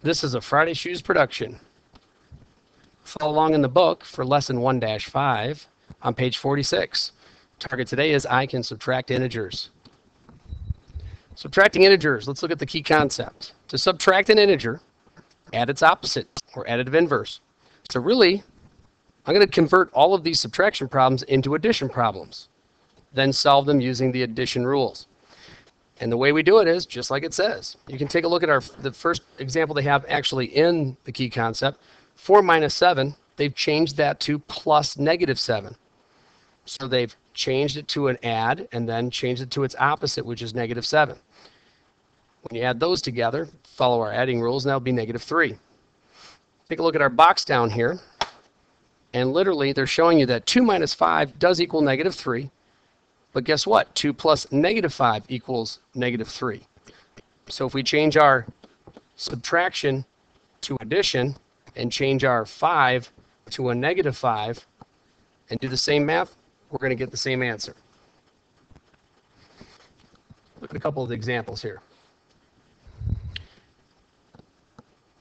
This is a Friday Shoes production. Follow along in the book for lesson 1-5 on page 46. Target today is I can subtract integers. Subtracting integers, let's look at the key concept. To subtract an integer, add its opposite or additive inverse. So really, I'm going to convert all of these subtraction problems into addition problems, then solve them using the addition rules. And the way we do it is just like it says. You can take a look at the first example they have actually in the key concept. 4 minus 7, they've changed that to plus negative 7. So they've changed it to an add and then changed it to its opposite, which is negative 7. When you add those together, follow our adding rules, and that'll be negative 3. Take a look at our box down here. And literally, they're showing you that 2 minus 5 does equal negative 3. But guess what? 2 plus negative 5 equals negative 3. So if we change our subtraction to addition and change our 5 to a negative 5 and do the same math, we're going to get the same answer. Look at a couple of examples here.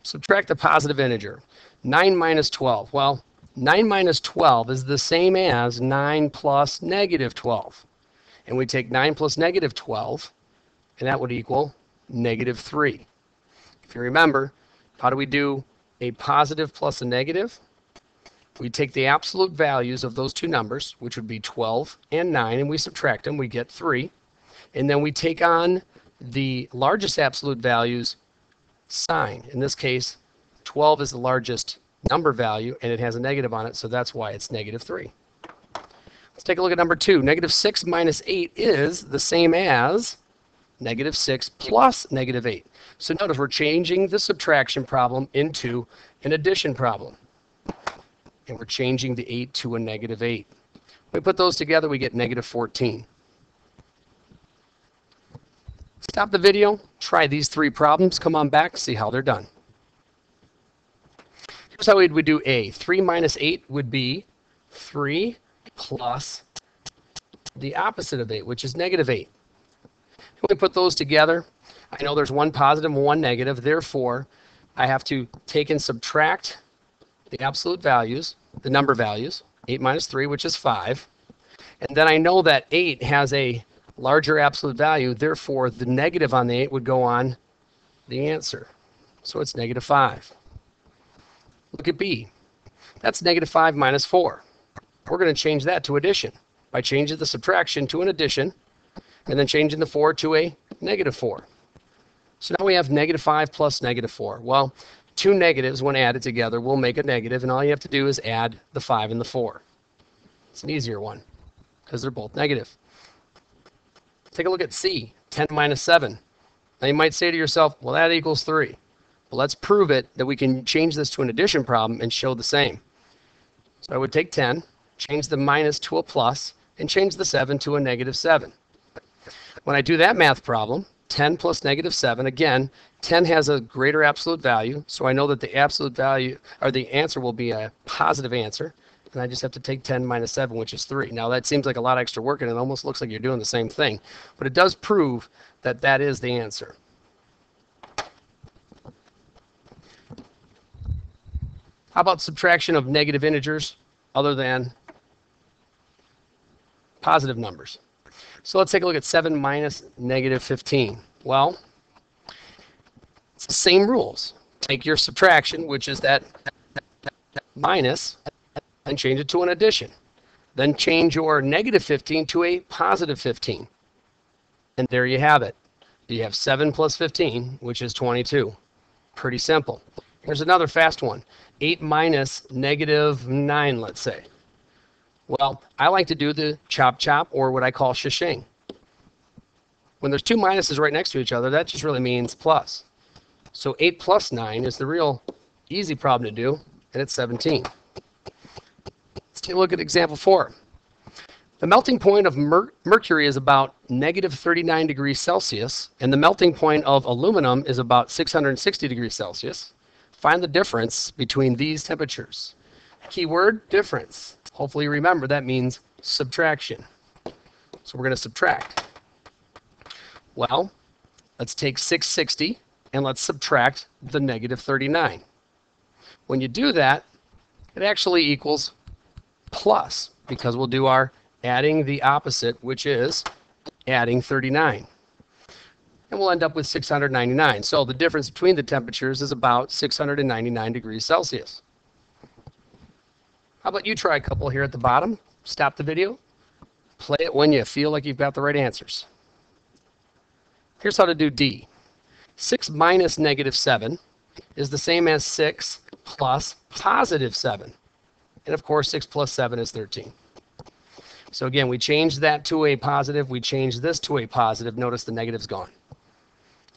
Subtract a positive integer. 9 minus 12. Well, 9 minus 12 is the same as 9 plus negative 12. And we take 9 plus negative 12, and that would equal negative 3. If you remember, how do we do a positive plus a negative? We take the absolute values of those two numbers, which would be 12 and 9, and we subtract them. We get 3. And then we take on the largest absolute values sign. In this case, 12 is the largest number value, and it has a negative on it, so that's why it's negative 3. Let's take a look at number 2. Negative 6 minus 8 is the same as negative 6 plus negative 8. So notice we're changing the subtraction problem into an addition problem. And we're changing the 8 to a negative 8. When we put those together, we get negative 14. Stop the video, try these 3 problems, come on back, see how they're done. Here's how we would do A. 3 minus 8 would be 3 plus the opposite of 8, which is negative 8. When we put those together, I know there's one positive and one negative. Therefore, I have to take and subtract the absolute values, the number values, 8 minus 3, which is 5. And then I know that 8 has a larger absolute value. Therefore, the negative on the 8 would go on the answer. So it's negative 5. Look at B. That's negative 5 minus 4. We're going to change that to addition by changing the subtraction to an addition and then changing the 4 to a negative 4. So now we have negative 5 plus negative 4. Well, two negatives, when added together, will make a negative, and all you have to do is add the 5 and the 4. It's an easier one because they're both negative. Take a look at C, 10 minus 7. Now you might say to yourself, well, that equals 3. Well, let's prove it that we can change this to an addition problem and show the same. So I would take 10, change the minus to a plus, and change the 7 to a negative 7. When I do that math problem, 10 plus negative 7, again, 10 has a greater absolute value, so I know that the absolute value, or the answer will be a positive answer, and I just have to take 10 minus 7, which is 3. Now that seems like a lot of extra work, and it almost looks like you're doing the same thing, but it does prove that that is the answer. How about subtraction of negative integers other than positive numbers? So let's take a look at 7 minus negative 15. Well, it's the same rules. Take your subtraction, which is that minus, and change it to an addition. Then change your negative 15 to a positive 15. And there you have it. You have 7 plus 15, which is 22. Pretty simple. Here's another fast one. 8 minus negative 9, let's say. Well, I like to do the chop, or what I call shishing. When there's two minuses right next to each other, that just really means plus. So 8 plus 9 is the real easy problem to do, and it's 17. Let's take a look at example 4. The melting point of mercury is about negative 39 degrees Celsius, and the melting point of aluminum is about 660 degrees Celsius. Find the difference between these temperatures. Keyword, difference. Hopefully you remember that means subtraction. So we're going to subtract. Well, let's take 660 and let's subtract the negative 39. When you do that, it actually equals plus, because we'll do our adding the opposite, which is adding 39. And we'll end up with 699. So the difference between the temperatures is about 699 degrees Celsius. How about you try a couple here at the bottom? Stop the video. Play it when you feel like you've got the right answers. Here's how to do D. 6 minus negative 7 is the same as 6 plus positive 7. And of course, 6 plus 7 is 13. So again, we changed that to a positive. We changed this to a positive. Notice the negative's gone.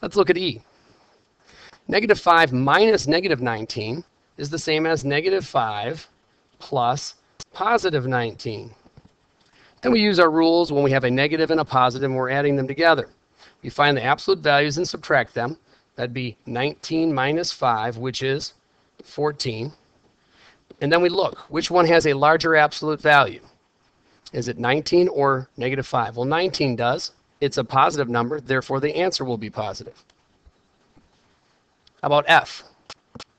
Let's look at E. Negative 5 minus negative 19 is the same as negative 5 plus positive 19. Then we use our rules when we have a negative and a positive and we're adding them together. We find the absolute values and subtract them. That'd be 19 minus 5, which is 14. And then we look, which one has a larger absolute value? Is it 19 or negative 5? Well, 19 does. It's a positive number, therefore the answer will be positive. How about F?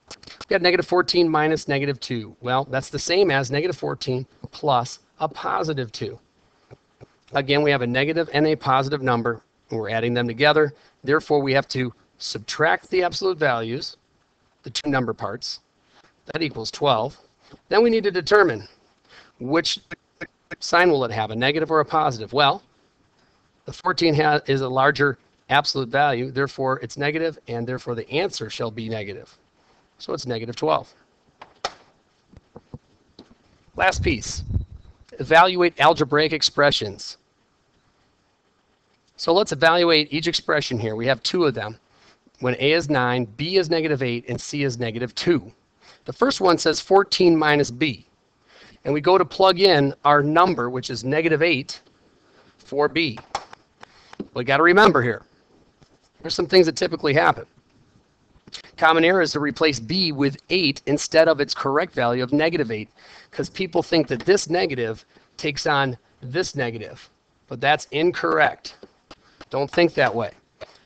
We've got negative 14 minus negative 2. Well, that's the same as negative 14 plus a positive 2. Again, we have a negative and a positive number, and we're adding them together. Therefore, we have to subtract the absolute values, the two number parts. That equals 12. Then we need to determine which sign will it have, a negative or a positive. Well, the 14 is a larger absolute value, therefore it's negative, and therefore the answer shall be negative. So it's negative 12. Last piece, evaluate algebraic expressions. So let's evaluate each expression here. We have two of them. When A is 9, B is negative 8, and C is negative 2. The first one says 14 minus B. And we go to plug in our number, which is negative 8, for B. We got to remember here, there's some things that typically happen. Common error is to replace B with 8 instead of its correct value of negative 8, because people think that this negative takes on this negative, but that's incorrect. Don't think that way.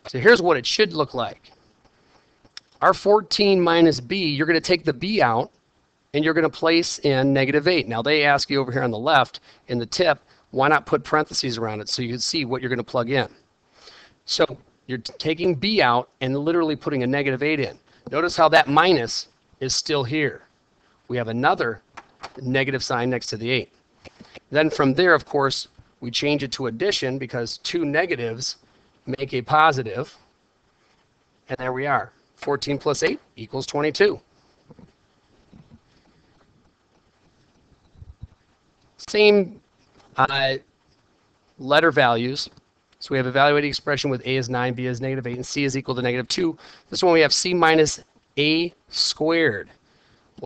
So here's what it should look like. Our 14 minus B, you're going to take the B out, and you're going to place in negative 8. Now they ask you over here on the left in the tip, why not put parentheses around it so you can see what you're going to plug in. So you're taking B out and literally putting a negative 8 in. Notice how that minus is still here. We have another negative sign next to the 8. Then from there, of course, we change it to addition because two negatives make a positive. And there we are. 14 plus 8 equals 22. Same letter values. So we have evaluating expression with A is 9, B is negative 8, and C is equal to negative 2. This one we have C minus A squared.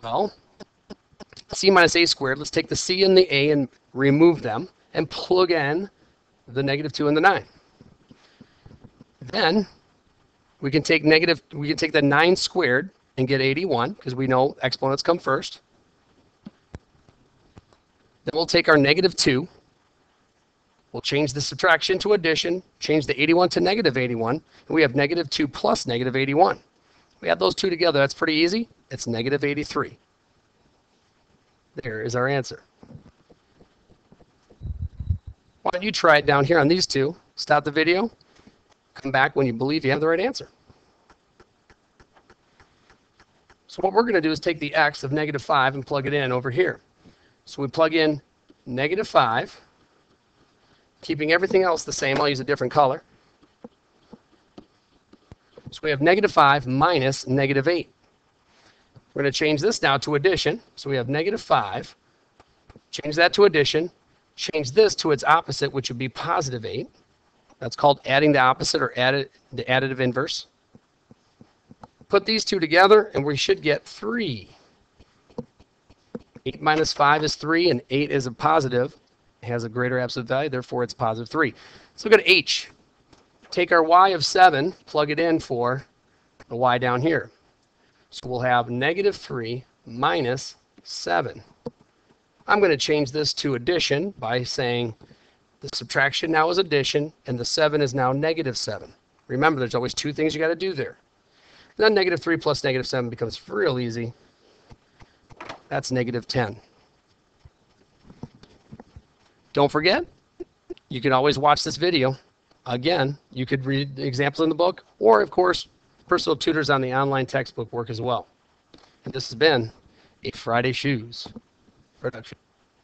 Well, C minus A squared, let's take the C and the A and remove them and plug in the negative 2 and the 9. Then we can take the 9 squared and get 81 because we know exponents come first. Then we'll take our negative 2. We'll change the subtraction to addition, change the 81 to negative 81, and we have negative 2 plus negative 81. We add those two together. That's pretty easy. It's negative 83. There is our answer. Why don't you try it down here on these two? Stop the video. Come back when you believe you have the right answer. So what we're going to do is take the x of negative 5 and plug it in over here. So we plug in negative 5, keeping everything else the same. I'll use a different color. So we have negative 5 minus negative 8. We're going to change this now to addition. So we have negative 5. Change that to addition. Change this to its opposite, which would be positive 8. That's called adding the opposite or the additive inverse. Put these two together, and we should get 3. 8 minus 5 is 3, and 8 is a positive. It has a greater absolute value, therefore it's positive 3. Let's look at H. Take our y of 7, plug it in for the y down here. So we'll have negative 3 minus 7. I'm going to change this to addition by saying the subtraction now is addition, and the 7 is now negative 7. Remember, there's always two things you got to do there. then negative 3 plus negative 7 becomes real easy. That's negative 10. Don't forget, you can always watch this video. Again, you could read the examples in the book, or of course, personal tutors on the online textbook work as well. And this has been a Friday Shoes production.